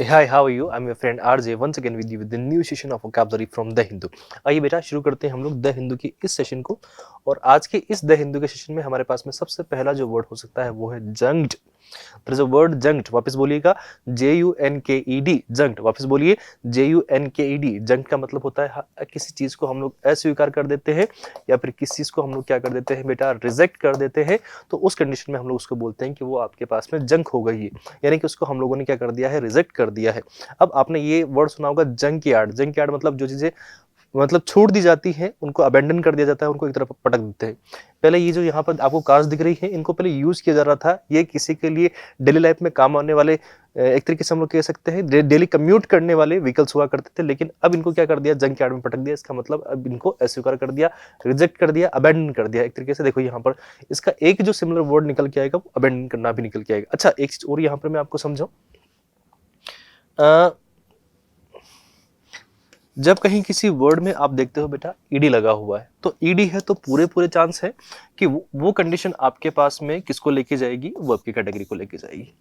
Hi, how are you? I'm your friend RJ once again with you with the new session of vocabulary from the Hindu. आइए बेटा शुरू करते हैं हम लोग द हिंदू की इस सेशन को। और आज के इस द हिंदू के सेशन में हमारे पास में सबसे पहला जो वर्ड हो सकता है वो है जंक्ड। There is a word junked, वापस बोलिएगा JUNKED, junked, वापस बोलिए JUNKED। जंक्ड का मतलब होता है किसी चीज को हम लोग अस्वीकार कर देते हैं या फिर किसी चीज को हम लोग क्या कर देते हैं बेटा, रिजेक्ट कर देते हैं। तो उस कंडीशन में हम लोग उसको बोलते हैं कि वो आपके पास में जंक हो गई है, यानी कि उसको हम लोगों ने क्या कर दिया है, रिजेक्ट कर दिया है। अब आपने ये वर्ड सुना होगा जंक यार्ड। जंक यार्ड मतलब जो चीजें मतलब छोड़ दी जाती है, उनको अबेंडन कर दिया जाता है, उनको एक तरफ पटक देते हैं। पहले ये जो यहाँ पर आपको कार्स दिख रही है, इनको पहले यूज किया जा रहा था, ये किसी के लिए डेली लाइफ में काम आने वाले एक तरीके से हम लोग कह सकते हैं डेली कम्यूट करने वाले व्हीकल्स हुआ करते थे। लेकिन अब इनको क्या कर दिया, जंक यार्ड में पटक दिया। इसका मतलब अब इनको अस्वीकार कर दिया, रिजेक्ट कर दिया, अबेंडन कर दिया। एक तरीके से देखो यहाँ पर इसका एक जो सिमिलर वर्ड निकल के आएगा वो अबेंडन करना भी निकल के आएगा। अच्छा, एक चीज और यहाँ पर मैं आपको समझाऊं, जब कहीं किसी वर्ड में आप देखते हो बेटा ईडी लगा हुआ है, तो ईडी है तो पूरे पूरे चांस है कि वो कंडीशन आपके पास में किसको लेके जाएगी, वर्ब की कैटेगरी को लेके जाएगी।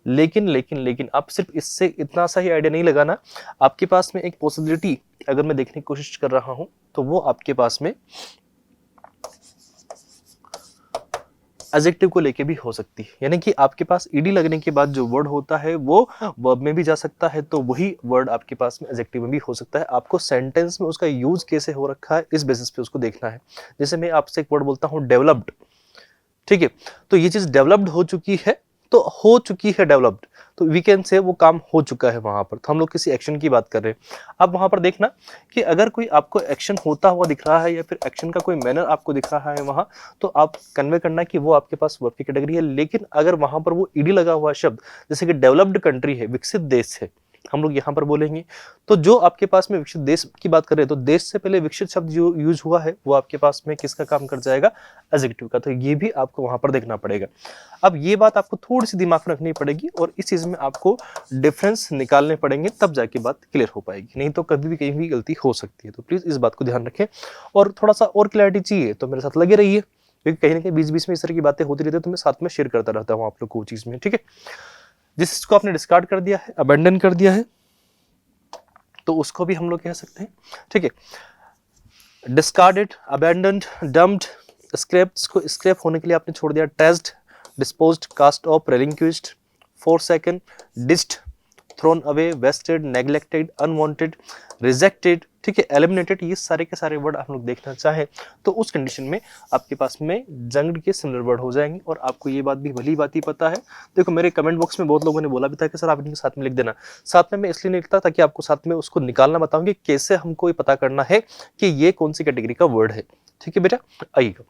लेकिन लेकिन लेकिन आप सिर्फ इससे इतना सा ही आइडिया नहीं लगाना, आपके पास में एक पॉसिबिलिटी अगर मैं देखने की कोशिश कर रहा हूं तो वो आपके पास में एडजेक्टिव को लेके भी हो सकती है। यानी कि आपके पास ईडी लगने के बाद जो वर्ड होता है वो वर्ब में भी जा सकता है, तो वही वर्ड आपके पास में एडजेक्टिव में भी हो सकता है। आपको सेंटेंस में उसका यूज कैसे हो रखा है इस बेसिस पे उसको देखना है। जैसे मैं आपसे एक वर्ड बोलता हूँ डेवलप्ड, ठीक है, तो ये चीज डेवलप्ड हो चुकी है, तो हो चुकी है डेवलप्ड, तो वी कैन से वो काम हो चुका है वहां पर। तो हम लोग किसी एक्शन की बात कर रहे हैं। अब वहां पर देखना कि अगर कोई आपको एक्शन होता हुआ दिख रहा है या फिर एक्शन का कोई मैनर आपको दिख रहा है वहां, तो आप कन्वे करना कि वो आपके पास वर्ब की कैटेगरी है। लेकिन अगर वहां पर वो ईडी लगा हुआ शब्द, जैसे कि डेवलप्ड कंट्री है, विकसित देश है, हम लोग यहाँ पर बोलेंगे, तो जो आपके पास में विकसित देश की बात कर रहे हैं, तो देश से पहले विकसित शब्द जो यूज हुआ है वो आपके पास में किसका काम कर जाएगा, एडजेक्टिव का। तो ये भी आपको वहां पर देखना पड़ेगा। अब ये बात आपको थोड़ी सी दिमाग में रखनी पड़ेगी और इस चीज में आपको डिफरेंस निकालने पड़ेंगे, तब जाके बात क्लियर हो पाएगी, नहीं तो कभी भी कहीं भी गलती हो सकती है। तो प्लीज इस बात को ध्यान रखें, और थोड़ा सा और क्लैरिटी चाहिए तो मेरे साथ लगे रहिए, क्योंकि कहीं ना कहीं बीच बीच में इस तरह की बातें होती रहती है, तो मैं साथ में शेयर करता रहता हूँ आप लोग को चीज में, ठीक है। जिसको आपने डिस्कार्ड कर दिया है, अबेंडन कर दिया है, तो उसको भी हम लोग कह सकते हैं, ठीक है। डिस्कार्डेड, अबेंडन्ड, डम्प्ड, स्क्रैप्ड को स्क्रैप होने के लिए आपने छोड़ दिया, trashed, disposed, cast off, relinquished, forsaken, dissed, thrown away, wasted, neglected, unwanted, rejected, ठीक है, एलिमिनेटेड। ये सारे के सारे वर्ड आप लोग देखना चाहें तो उस कंडीशन में आपके पास में जंक्ड के सिमिलर वर्ड हो जाएंगे। और आपको ये बात भी भली बात ही पता है, देखो मेरे कमेंट बॉक्स में बहुत लोगों ने बोला भी था कि सर आप इनके साथ में लिख देना। साथ में मैं इसलिए नहीं लिखता ताकि आपको साथ में उसको निकालना बताऊं कि कैसे हमको ये पता करना है कि ये कौन सी कैटेगरी का वर्ड है, ठीक है बेटा। आइएगा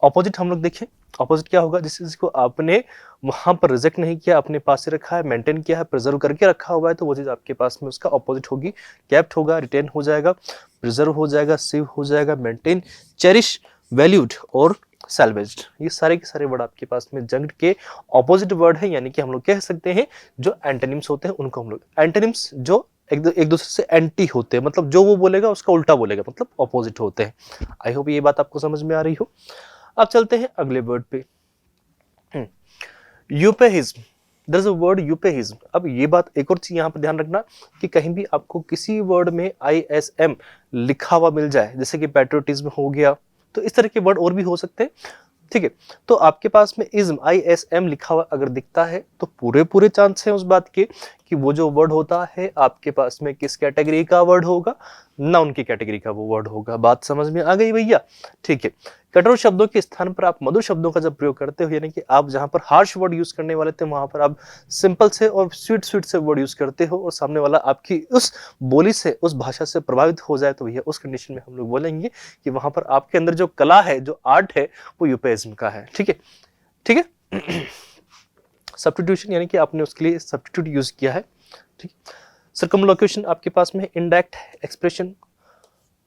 ऑपोजिट हम लोग देखें, ऑपोजिट क्या होगा, जिस चीज को आपने वहां पर रिजेक्ट नहीं किया, अपने पास से रखा है, मेंटेन किया है, प्रिजर्व करके रखा हुआ है, तो वो चीज आपके पास में उसका ऑपोजिट होगी। कैप्ट होगा, रिटेन हो जाएगा, प्रिजर्व हो जाएगा, सेव हो जाएगा, मेंटेन, चेरिश, वैल्यूड और सैल्वेज्ड। ये सारे के सारे वर्ड आपके पास में जंक्ड के ऑपोजिट वर्ड है, यानी कि हम लोग कह सकते हैं जो एंटोनिम्स होते हैं उनको हम लोग, एंटोनिम्स जो एक दूसरे से एंटी होते हैं, मतलब जो वो बोलेगा उसका उल्टा बोलेगा, मतलब ऑपोजिट होते हैं। आई होप ये बात आपको समझ में आ रही हो। अब चलते हैं अगले वर्ड पे, euphemism. There is a word euphemism. अब ये बात एक और चीज यहाँ पर ध्यान रखना कि कहीं भी आपको किसी वर्ड में ISM लिखा हुआ मिल जाए, जैसे कि पैट्रियोटिज्म हो गया, तो इस तरह के वर्ड और भी हो सकते हैं, ठीक है। तो आपके पास में इज्म ISM लिखा हुआ अगर दिखता है तो पूरे पूरे चांस है उस बात के कि वो जो वर्ड होता है आपके पास में किस कैटेगरी का वर्ड होगा, नाउन की कैटेगरी का वो वर्ड होगा। बात समझ में आ गई भैया, ठीक है। कठोर शब्दों के स्थान पर आप मधुर शब्दों का जब प्रयोग करते हो, यानी कि आप जहां पर हार्श वर्ड यूज करने वाले थे वहां पर आप सिंपल से और स्वीट स्वीट से वर्ड यूज करते हो, और सामने वाला आपकी उस बोली से, उस भाषा से प्रभावित हो जाए, तो भैया उस कंडीशन में हम लोग बोलेंगे कि वहां पर आपके अंदर जो कला है, जो आर्ट है, वो यूपेइज्म का है, ठीक है, ठीक है। सब्स्टिट्यूशन यानी कि आपने उसके लिए सब्स्टिट्यूट यूज किया है, ठीक है। सर्कमलोक्यूशन आपके पास में इनडायरेक्ट एक्सप्रेशन,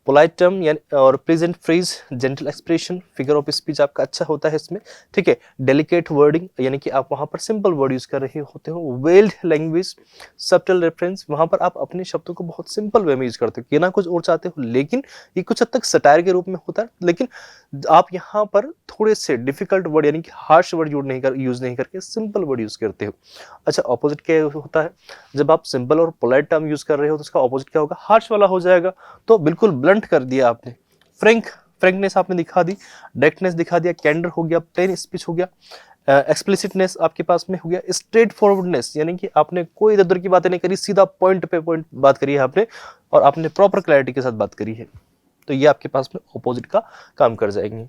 पोलाइट टर्म यानी और present phrase, gentle expression, figure of speech आपका अच्छा होता है इसमें, ठीक है। डेलिकेट वर्डिंग यानी कि आप वहां पर सिंपल वर्ड यूज कर रहे होते हो। वेल्ड लैंग्वेज, सब्टल रेफरेंस, वहां पर आप अपने शब्दों को बहुत सिंपल वे में यूज करते हो, कहना कुछ और चाहते हो, लेकिन ये कुछ हद तक सटायर के रूप में होता है, लेकिन आप यहाँ पर थोड़े से डिफिकल्ट वर्ड यानी कि हार्श वर्ड यूज नहीं करके सिंपल वर्ड यूज करते हो। अच्छा, ऑपोजिट क्या होता है? जब आप सिंपल और पोलाइट टर्म यूज कर रहे हो तो उसका ऑपोजिट क्या होगा? हार्श वाला हो जाएगा। तो बिल्कुल ब्लंट कर दिया आपने। फ्रेंकनेस आपने दिखा दी, डायरेक्टनेस दिखा दिया, कैंडर हो गया, प्लेन स्पीच हो गया, एक्सप्लिसिटनेस आपके पास में हो गया, स्ट्रेट फॉरवर्डनेस यानी कि आपने कोई इधर उधर की बातें नहीं करी, सीधा पॉइंट पे पॉइंट बात करी है आपने, और आपने प्रॉपर क्लैरिटी के साथ बात करी है। तो ये आपके पास में ऑपोजिट का काम कर जाएंगे।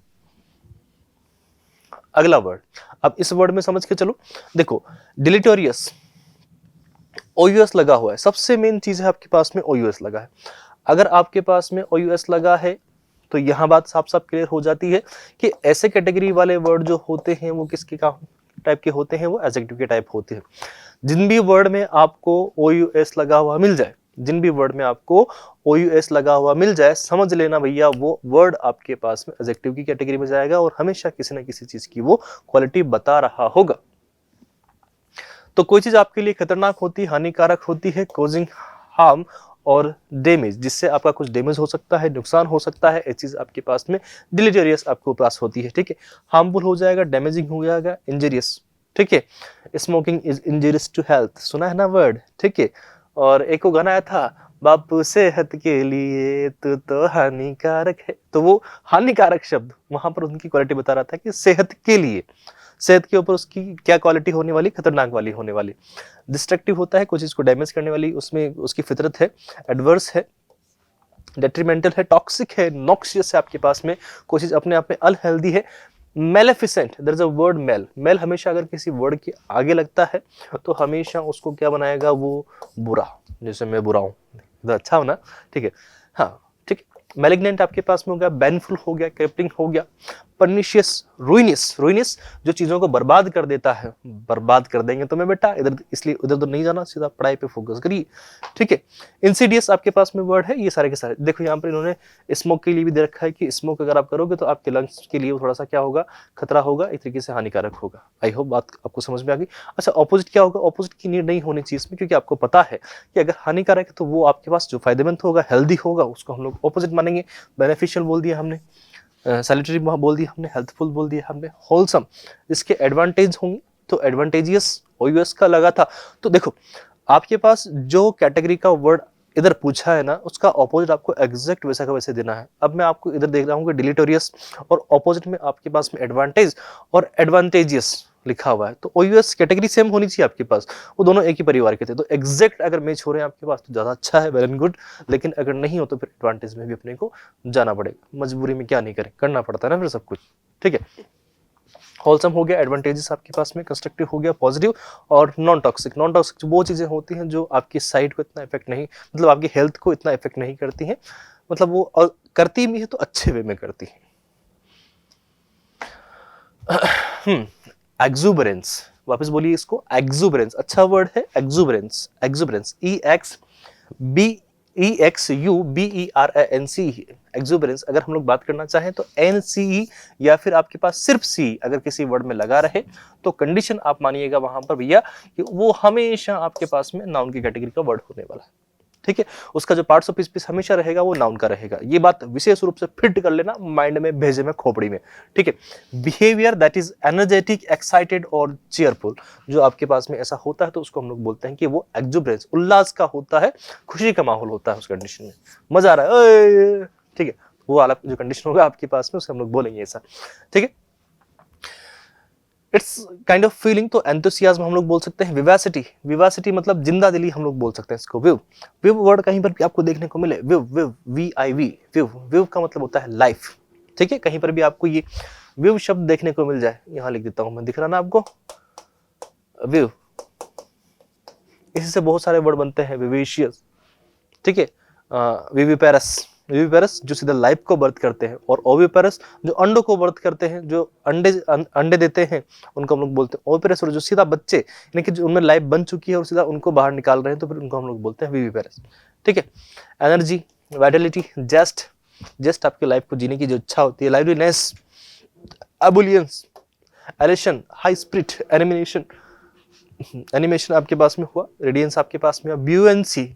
अगला वर्ड, अब इस वर्ड में समझ के चलो। देखो, डिलीटोरियस, ओयूएस लगा हुआ है, सबसे मेन चीज है आपके पास में ओयूएस लगा है। अगर आपके पास में ओयूएस लगा है तो यहां बात साफ साफ क्लियर हो जाती है कि ऐसे कैटेगरी वाले वर्ड जो होते हैं वो किसके टाइप के होते हैं? वो एडजेक्टिव के टाइप होते हैं। जिन भी वर्ड में आपको ओयूएस लगा हुआ मिल जाए, जिन भी वर्ड में आपको ओयूएस लगा हुआ मिल जाए, समझ लेना भैया वो वर्ड आपके पास में एडजेक्टिव की कैटेगरी में जाएगा और हमेशा किसी ना किसी चीज की वो क्वालिटी बता रहा होगा। तो कोई चीज आपके लिए खतरनाक होती है, हानिकारक होती है, कॉजिंग हार्म और डैमेज, जिससे आपका कुछ डैमेज हो सकता है, नुकसान हो सकता है, ये चीज आपके पास में डिलीटरियस आपके पास होती है। ठीक है, हार्मफुल हो जाएगा, डैमेजिंग हो जाएगा, इंजरियस। ठीक है, smoking is injurious to health, सुना है ना वर्ड? ठीक है, और एक को गाना आया था, बापू सेहत के लिए तो हानिकारक है, तो वो हानिकारक शब्द वहां पर उनकी क्वालिटी बता रहा था कि सेहत के लिए, सेहत के ऊपर उसकी क्या क्वालिटी होने वाली? खतरनाक वाली होने वाली। डिस्ट्रक्टिव होता है, कुछ चीज को डैमेज करने वाली, उसमें उसकी फितरत है। एडवर्स है, डेट्रीमेंटल है, टॉक्सिक है, नॉक्सियस है आपके पास में, कोई चीज अपने आप में अनहेल्दी है। Maleficent, there is a word mal, mal हमेशा अगर किसी वर्ड के आगे लगता है तो हमेशा उसको क्या बनाएगा? वो बुरा, जैसे मैं बुरा हूं, तो अच्छा हो ना? ठीक है, हाँ ठीक है। मैलिग्नेंट आपके पास में हो गया, बैनफुल हो गया, क्रिप्टिंग हो गया, परनिशियस, रुइनियस, रुइनियस जो चीजों को बर्बाद कर देता है, बर्बाद कर देंगे तो मैं बेटा इधर, इसलिए उधर तो नहीं जाना, सीधा पढ़ाई पे फोकस करिए। ठीक है, इंसीडियस आपके पास में वर्ड है, ये सारे के सारे। देखो यहाँ पर इन्होंने स्मोक के लिए भी दे रखा है कि स्मोक अगर आप करोगे तो आपके लंग्स के लिए थोड़ा सा क्या होगा? खतरा होगा, एक तरीके से हानिकारक होगा। आई होप बात आपको समझ में आ गई। अच्छा, ऑपोजिट क्या होगा? ऑपोजिट की नीड नहीं होनी चाहिए इसमें, क्योंकि आपको पता है कि अगर हानिकारक है तो वो आपके पास जो फायदेमंद होगा, हेल्दी होगा, उसको हम लोग ऑपोजिट मानेंगे। बेनिफिशियल बोल दिया हमने, सैलिटरी बोल दिया हमने, हेल्थफुल बोल दिया हमने, होलसम इसके एडवांटेज होंगे, तो एडवांटेजियस ओयूएस का लगा था। तो देखो, आपके पास जो कैटेगरी का वर्ड इधर पूछा है ना, उसका ऑपोजिट आपको एग्जैक्ट वैसा का वैसे देना है। अब मैं आपको इधर देख रहा हूँ कि डिलीटोरियस, और ऑपोजिट में आपके पास में एडवांटेज और एडवांटेजियस लिखा हुआ है, तो ओयूएस कैटेगरी सेम होनी चाहिए आपके पास, वो दोनों एक ही परिवार के थे। तो एग्जैक्ट अगर मैच हो रहे हैं आपके पास तो ज्यादा अच्छा है, वेल एंड गुड। लेकिन अगर नहीं हो तो फिर एडवांटेज में भी अपने को जाना पड़ेगा, मजबूरी में क्या नहीं करें, करना पड़ता है ना फिर सब कुछ। ठीक है, होलसम हो गया, एडवांटेजेस आपके पास में, कंस्ट्रक्टिव हो गया, पॉजिटिव, और नॉन टॉक्सिक। नॉन टॉक्सिक वो चीजें होती हैं जो आपकी साइड को इतना इफेक्ट नहीं, मतलब आपकी हेल्थ को इतना इफेक्ट नहीं करती हैं, मतलब वो करती भी है तो अच्छे वे में करती हैं। एक्सुबरेंस, वापस बोलिए इसको, एक्सुबरेंस अच्छा वर्ड है, एक्सुबरेंस, एक्सुबरेंस, EXUBERANC, एक्सुबरेंस। अगर हम लोग बात करना चाहें तो NCE या फिर आपके पास सिर्फ C अगर किसी वर्ड में लगा रहे तो कंडीशन आप मानिएगा वहां पर भैया कि वो हमेशा आपके पास में नाउन की कैटेगरी का वर्ड होने वाला है। ठीक है, उसका जो पार्ट्स ऑफ स्पीच हमेशा रहेगा वो नाउन का रहेगा। ये बात विशेष रूप से फिट कर लेना माइंड में, भेजे में, खोपड़ी में। ठीक है, behaviour that is energetic, excited और चीयरफुल, जो आपके पास में ऐसा होता है तो उसको हम लोग बोलते हैं कि वो एक्सुबरेंस, उल्लास का होता है, खुशी का माहौल होता है उस कंडीशन में, मजा आ रहा है। ठीक है, वो वाला जो कंडीशन होगा आपके पास में उसे हम लोग बोलेंगे ऐसा। ठीक है, इट्स काइंड ऑफ फीलिंग, तो एंथुसियाज्म हम लोग बोल सकते हैं। विवासिटी, विवासिटी मतलब जिंदा दिली हम लोग बोल सकते हैं इसको। विव, विव वर्ड कहीं पर भी आपको देखने को मिले, विव, विव, VIV, विव, विव का मतलब होता है लाइफ। ठीक है, कहीं पर भी आपको ये विव शब्द देखने को मिल जाए, यहां लिख देता हूं मैं, दिख रहा ना आपको, विव, इसी से बहुत सारे वर्ड बनते हैं, विवेशियस। ठीक है, विविपेरस, विविपेरस जो सीधा लाइफ को बर्थ करते हैं, और ओविपेरस जो अंडों को बर्थ करते हैं, जो अंडे देते हैं उनको हम लोग बोलते हैं ओविपेरस, और जो सीधा बच्चे यानी कि जो उनमें लाइफ बन चुकी है और सीधा उनको बाहर निकाल रहे हैं तो फिर उनको हम लोग बोलते हैं विविपेरस। ठीक है, एनर्जी, वाइटलिटी, जेस्ट, जेस्ट आपकी लाइफ को जीने की जो इच्छा होती है, liveliness, ebullience, elation, high spirit, animation, animation आपके पास में हुआ, रेडियंस आपके पास में हुआ, ब्यूएंसी,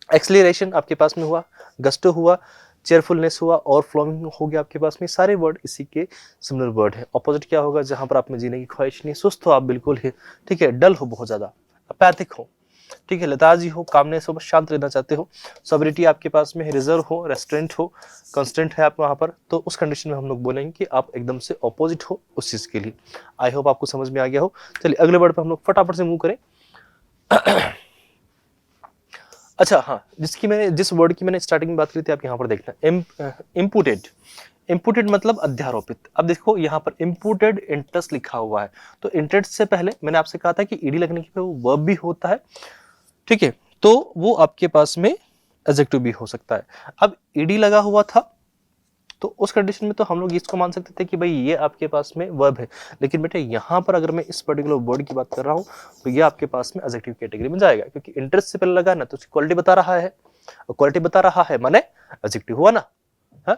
एक्सलेरेशन आपके पास में हुआ, गस्टो हुआ, चेयरफुलनेस हुआ, और फ्लोइंग हो गया आपके पास में, सारे वर्ड इसी के सिमिलर वर्ड है। ऑपोजिट क्या होगा, जहां पर आप में जीने की ख्वाहिश नहीं, सुस्त हो आप बिल्कुल ही, ठीक है, डल हो बहुत ज्यादा, अपैथिक हो, ठीक है, लेथार्जी हो, कामनेस हो, बस शांत रहना चाहते हो, सोबरिटी आपके पास में, रिजर्व हो, रेस्टोरेंट हो, कांस्टेंट है आप वहां पर, तो उस कंडीशन में हम लोग बोलेंगे कि आप एकदम से ऑपोजिट हो उस चीज के लिए। आई होप आपको समझ में आ गया हो। चलिए अगले वर्ड पे हम लोग फटाफट से मूव करें। अच्छा हाँ, जिस वर्ड की मैंने स्टार्टिंग में बात करी थी, आप यहाँ पर देखना, इम्पुटेड। इम्पुटेड मतलब अध्यारोपित। अब देखो यहाँ पर इम्पुटेड इंटरेस्ट लिखा हुआ है, तो इंटरेस्ट से पहले मैंने आपसे कहा था कि ईडी लगने के वो वर्ब भी होता है, ठीक है, तो वो आपके पास में एडजेक्टिव भी हो सकता है। अब ईडी लगा हुआ था, तो उस कंडीशन में तो हम लोग इसको मान सकते थे कि भाई ये आपके पास में वर्ब है, लेकिन बेटे यहाँ पर अगर मैं इस पर्टिकुलर वर्ड की बात कर रहा हूँ, तो ये आपके पास में एडजेक्टिव कैटेगरी में जाएगा, क्योंकि इंटरेस्ट से पहले लगा ना, तो उसकी क्वालिटी बता रहा है, और क्वालिटी बता रहा है माने एडजेक्टिव हुआ ना। हा?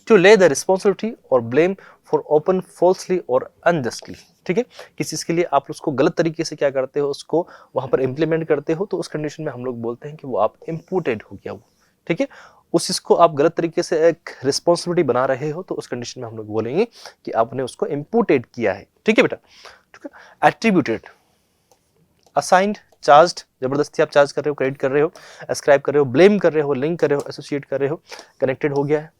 To lay the responsibility or blame for open falsely or unjustly, ठीक है, किसी चीज के लिए आप उसको गलत तरीके से क्या करते हो, उसको वहां पर इंप्लीमेंट करते हो, तो उस कंडीशन में हम लोग बोलते हैं कि वो आप इम्पुटेड हो गया वो, ठीक है, उस चीज को आप गलत तरीके से एक रिस्पॉन्सिबिलिटी बना रहे हो, तो उस कंडीशन में हम लोग बोलेंगे कि आपने उसको इम्पुटेड किया है, ठीक है बेटा, ठीक है। एट्रीब्यूटेड, असाइंड, चार्ज्ड, जबरदस्ती आप चार्ज कर रहे हो, क्रेडिट कर रहे हो, एस्क्राइब कर रहे हो, ब्लेम कर रहे हो, लिंक कर रहे हो, एसोसिएट कर रहे हो, कनेक्टेड हो गया है,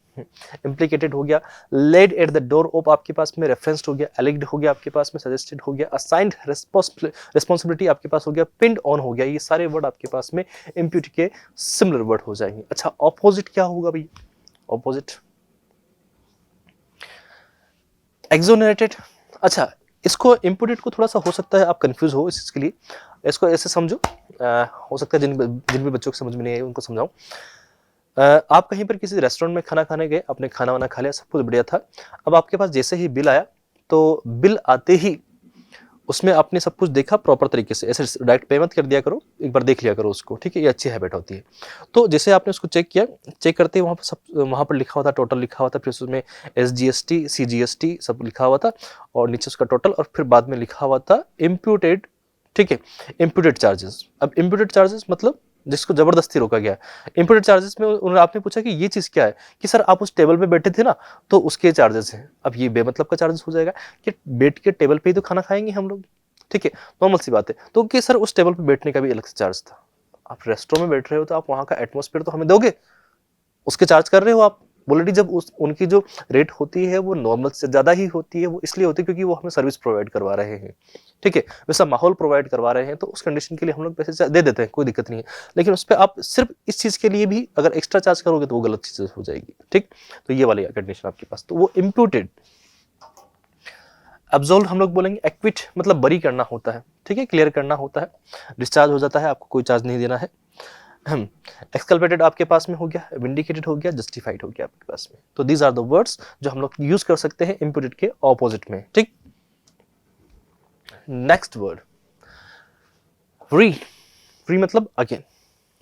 इम्प्लीकेटेड हो गया, laid at the door of आपके पास में, रेफरेंस्ड हो गया, एलिग्ड हो गया आपके पास में, सजेस्टेड हो गया, असाइंड रिस्पॉन्सिबिलिटी आपके पास हो गया, पिंड ऑन हो गया, ये सारे वर्ड आपके पास में इम्प्यूट के सिमिलर वर्ड हो जाएंगे। अच्छा ऑपोजिट क्या होगा भाई, ऑपोजिट एक्सोनरेटेड। अच्छा इसको इम्प्यूटेड को थोड़ा सा हो सकता है आप कंफ्यूज हो इस चीज के लिए, इसको ऐसे समझो, हो सकता है जिन भी बच्चों को समझ में नहीं आई उनको समझाऊं। आप कहीं पर किसी रेस्टोरेंट में खाना खाने गए, आपने खाना वाना खा लिया, सब कुछ बढ़िया था, अब आपके पास जैसे ही बिल आया, तो बिल आते ही उसमें आपने सब कुछ देखा प्रॉपर तरीके से, ऐसे डायरेक्ट पे मत कर दिया करो, एक बार देख लिया करो उसको, ठीक है, ये अच्छी हैबिट होती है। तो जैसे आपने उसको चेक किया, चेक करते ही वहाँ पर लिखा हुआ था, टोटल लिखा हुआ था, फिर उसमें SGST CGST सब लिखा हुआ था, और नीचे उसका टोटल, और फिर बाद में लिखा हुआ था इम्प्यूटेड, ठीक है, इम्प्यूटेड चार्जेस। अब इम्प्यूटेड चार्जेस मतलब जिसको जबरदस्ती रोका गया। इम्प्यूटेड चार्जेस में उन्होंने आपने पूछा कि ये चीज क्या है, कि सर आप उस टेबल पे बैठे थे ना, तो उसके चार्जेस हैं। अब ये बेमतलब का चार्जेस हो जाएगा कि बैठ के टेबल पे ही तो खाना खाएंगे हम लोग, ठीक है, नॉर्मल सी बात है। तो कि सर उस टेबल पे बैठने का भी अलग से चार्ज था, आप रेस्टोरेंट में बैठ रहे हो तो आप वहां का एटमोस्फेयर तो हमें दोगे, उसके चार्ज कर रहे हो आप ऑलरेडी। जब उनकी जो रेट होती है वो नॉर्मल से ज्यादा ही होती है, वो इसलिए होती है क्योंकि वो हमें सर्विस प्रोवाइड करवा रहे हैं, ठीक है, वैसा माहौल प्रोवाइड करवा रहे हैं, तो उस कंडीशन के लिए हम लोग पैसे दे देते हैं, कोई दिक्कत नहीं है। लेकिन उस पर आप सिर्फ इस चीज के लिए भी अगर एक्स्ट्रा चार्ज करोगे तो वो गलत चीज हो जाएगी, ठीक। तो ये वाली कंडीशन आपके पास, तो वो इम्प्यूटेड। एब्सोल्व हम लोग बोलेंगे, एक्विट मतलब बरी करना होता है, ठीक है, क्लियर करना होता है, डिस्चार्ज हो जाता है, आपको कोई चार्ज नहीं देना है। एक्सकल्पेटेड आपके पास में हो गया, विंडिकेटेड हो गया, जस्टिफाइड हो गया आपके पास में। तो दीज आर द वर्ड्स जो हम लोग यूज कर सकते हैं इम्प्यूटेड के ऑपोजिट में, ठीक। नेक्स्ट वर्ड री मतलब अगेन,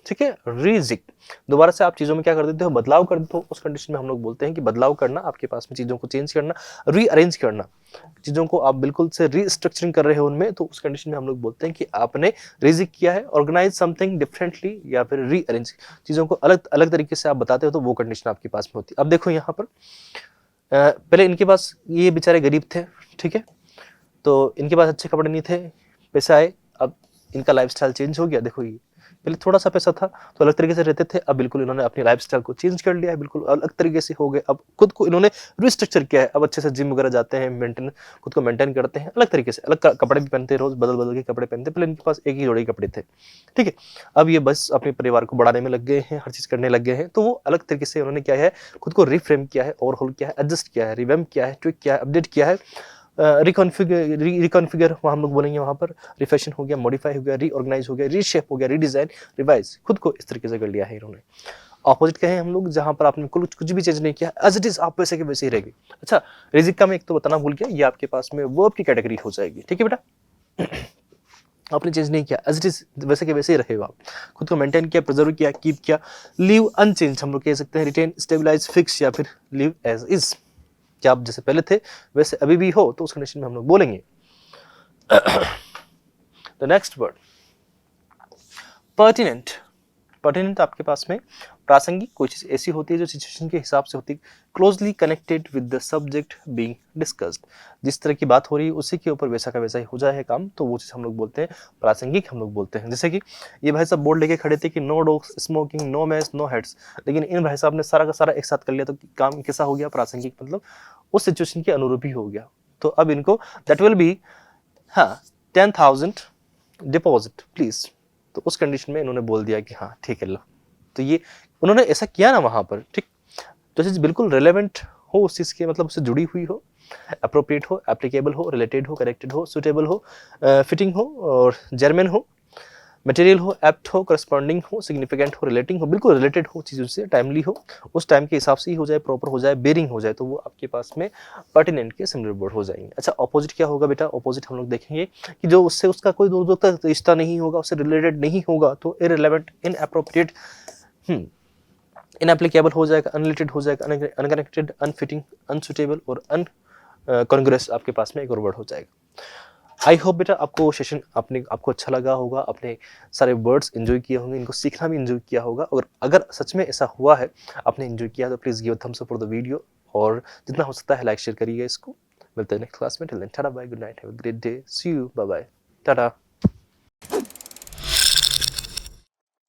ठीक है, रिजिक्ट, दोबारा से आप चीजों में क्या कर देते हो, बदलाव कर देते हो, उस कंडीशन में हम लोग बोलते हैं कि बदलाव करना, आपके पास में चीजों को चेंज करना, रीअरेंज करना, चीजों को आप बिल्कुल से रीस्ट्रक्चरिंग कर रहे हो उनमें, तो उस कंडीशन में हम लोग बोलते हैं कि आपने रिजिक किया है, ऑर्गेनाइज समथिंग डिफरेंटली, या फिर रीअरेंज, चीजों को अलग अलग तरीके से आप बताते हो, तो वो कंडीशन आपके पास में होती है। अब देखो यहाँ पर पहले इनके पास, ये बेचारे गरीब थे, ठीक है, तो इनके पास अच्छे कपड़े नहीं थे, पैसे आए, अब इनका लाइफस्टाइल चेंज हो गया। देखो ये पहले थोड़ा सा पैसा था तो अलग तरीके से रहते थे, अब बिल्कुल इन्होंने अपनी लाइफस्टाइल को चेंज कर लिया है, बिल्कुल अलग तरीके से हो गए, अब खुद को इन्होंने रिस्ट्रक्चर किया है, अब अच्छे से जिम वगैरह जाते हैं, खुद को मेंटेन करते हैं, अलग तरीके से, अलग कपड़े भी पहनते हैं, रोज बदल बदल के कपड़े पहनते हैं। पहले इनके पास एक ही जोड़ी कपड़े थे, ठीक है, अब ये बस अपने परिवार को बढ़ाने में लग गए हैं, हर चीज करने लग गए हैं, तो वो अलग तरीके से उन्होंने क्या है, खुद को रिफ्रेम किया है, ओवरहोल किया है, एडजस्ट किया है, रिवैम्प किया है, ट्विक किया है, अपडेट किया है, रिकॉन्फिगर वहाँ हम लोग बोलेंगे, वहाँ पर रिफैशन हो गया, मॉडिफाई हो गया, रीऑर्गेनाइज हो गया, रीशेप हो गया, रीडिजाइन, रिवाइज, खुद को इस तरीके से कर लिया है इन्होंने। ऑपोजिट कहें हम लोग, जहां पर आपने कुछ भी चेंज नहीं किया, एज इट इज आप वैसे के वैसे ही रहेगी। अच्छा रिजिक का मैं एक तो बताना भूल गया, ये आपके पास में वर्ब की कैटेगरी हो जाएगी, ठीक है बेटा। आपने चेंज नहीं किया, एज इट इज वैसे के वैसे ही रहे हो, आप खुद को मेंटेन किया, प्रिजर्व किया, कीप किया, लीव अनचेंज हम लोग कह सकते हैं, रिटेन, स्टेबलाइज, फिक्स, या फिर लीव एज इज, क्या आप जैसे पहले थे वैसे अभी भी हो, तो उस कंडीशन में हम लोग बोलेंगे। The next word pertinent, pertinent आपके पास में प्रासंगिक कोई चीज़ ऐसी होती है जो सिचुएशन के हिसाब से होती है, closely connected with the subject being discussed. जिस तरह की बात हो रही है उसी के ऊपर वैसा का वैसा ही हो जाए काम, तो वो चीज़ हम लोग बोलते हैं प्रासंगिक, हम लोग बोलते हैं। जैसे कि ये भाई साहब बोर्ड लेके खड़े थे कि no dogs smoking, no match, no heads, लेकिन इन भाई साहब ने सारा का सारा एक साथ कर लिया, तो काम कैसा हो गया? प्रासंगिक, मतलब उस सिचुएशन के अनुरूप ही हो गया। तो अब इनको दैट विल बी, हाँ, 10,000 डिपॉजिट प्लीज। तो उस कंडीशन में इन्होंने बोल दिया कि हाँ ठीक है लो। तो ये उन्होंने ऐसा किया ना वहां पर, ठीक, जो चीज बिल्कुल रेलेवेंट हो उस चीज के, मतलब उससे जुड़ी हुई हो, अप्रोप्रिएट हो, एप्लीकेबल हो, रिलेटेड हो, कनेक्टेड हो, सुटेबल हो, फिटिंग हो और जर्मन हो, मटेरियल हो, एप्ट हो, करस्पॉन्डिंग हो, सिग्निफिकेंट हो, रिलेटिंग हो, बिल्कुल रिलेटेड हो चीज़ों से, टाइमली हो, उस टाइम के हिसाब से ही हो जाए, प्रॉपर हो जाए, बेरिंग हो जाए, तो वो आपके पास में पर्टिनेंट के सिमिलर वर्ड हो जाएंगे। अच्छा, ऑपोजिट क्या होगा बेटा? ऑपोजिट हम लोग देखेंगे कि जो उससे उसका कोई दूर तक रिश्ता नहीं होगा, उससे रिलेटेड नहीं होगा, तो इररिलेवेंट, इनअप्रोप्रिएट, इनएप्लीकेबल हो जाएगा, अनरिलेटेड हो जाएगा, अनकनेक्टेड, अनफिटिंग, अनसुटेबल और अनकॉन्ग्रुएंट आपके पास में एक और वर्ड हो जाएगा। आई होप बेटा आपको सेशन आपको अच्छा लगा होगा, आपने सारे वर्ड्स एंजॉय किए होंगे, इनको सीखना भी एंजॉय किया होगा, और अगर सच में ऐसा हुआ है, आपने एंजॉय किया, तो please give Thums up for the video, और जितना हो सकता है लाइक शेयर करिएगा इसको। मिलते हैं नेक्स्ट क्लास में, till then tata bye, good night, have a great day, see you, bye bye, Tata.